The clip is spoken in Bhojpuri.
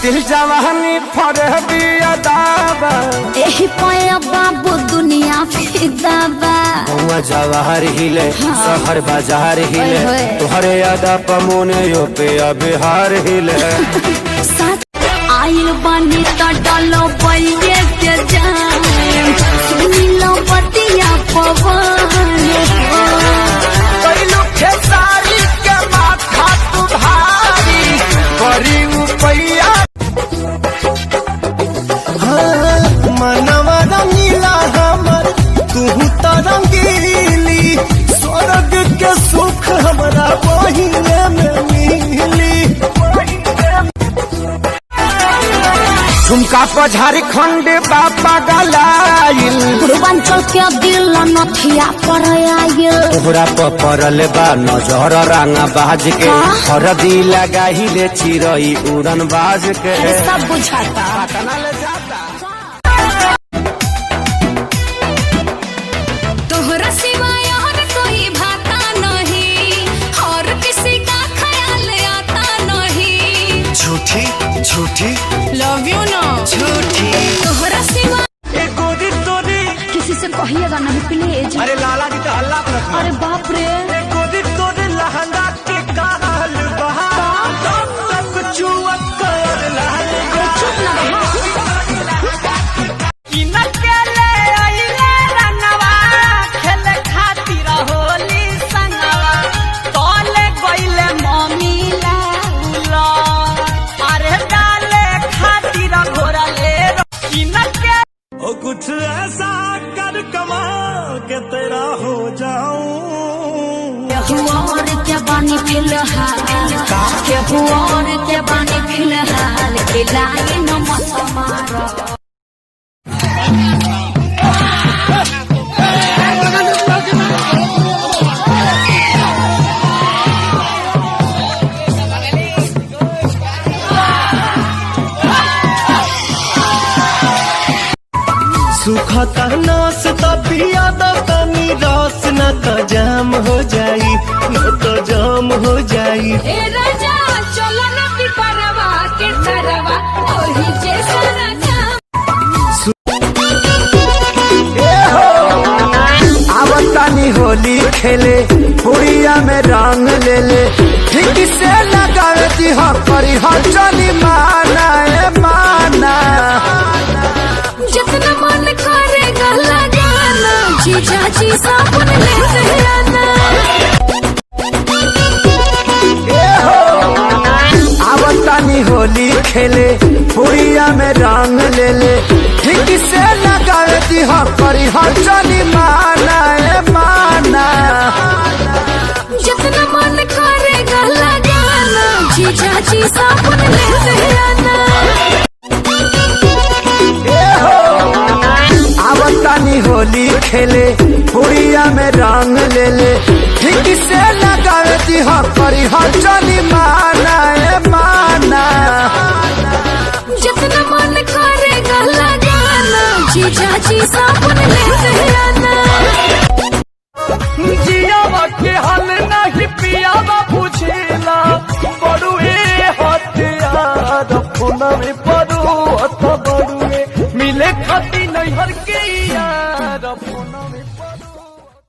दिल जवानी फरे बिया दाबा एही पाया बाबू दुनिया फिदाबा हुआ जवाहर हिले शहर बाजार हिले तुहरे यादा पमोने यो पे बिहार हिले आइल बानी त डालो बइये के जान सुनी लो बतिया पवन कैलू खेसारी के माथा तू भारी बड़ी उपैया मनवा रंगीला हमर तू तो रंगीली स्वर्ग के सुख हमरा बहिने में मिली झुमका पर झारखंड बाबा गलाइल पूर्वांचल के दिल नथिया पर आइल तोहरा पर पड़ल बा नजर रंगा बाज के हरदी लगाही ले चिरई उड़न बाज के सब बुझाता तोहरा सिवाय और कोई भाता नहीं और किसी का ख्याल आता नहीं झूठी झूठी लव यू ना झूठी तोहरा सिवा गोदी तोरी किसी से कहिएगा नहीं प्लीज अरे लाला जी तो हल्ला कर अरे बाप रे गोदी तोरी लहंगा के काल बहा तक चुवत कर लाल चुप ना रहो कुछ ऐसा कर कमाल के तेरा हो जाऊं और क्या बानी फिलहाल और क्या बानी फिलहाल खिलाए न मत मारो सुखता नास तबिया तनी रस न तो जाम हो जाई न तो जाम हो जाई ए राजा चलो न पिपरवा के तरवा ओही जैसा राजा आवतानी होली खेले पुड़िया में रंग ले ले ठीक से लगावे दी हो करी हो चली माना ए माना जितना मन करेगा लगाना जीजा जी साबुन लेते आना आवतानी होली खेले पुड़िया में रंग ले ले ठीक से लगावे दी हो करी हो चली माना ए माना जितना मन करेगा लगाना जीजा जी साबुन लेते आना आवतानी होली खेले पुड़िया में रंग ले ले ठीक से लगावे दी हो करी हो चली माना ए माना जितना मन करेगा लगाना जीजा जी साबुन लेते आना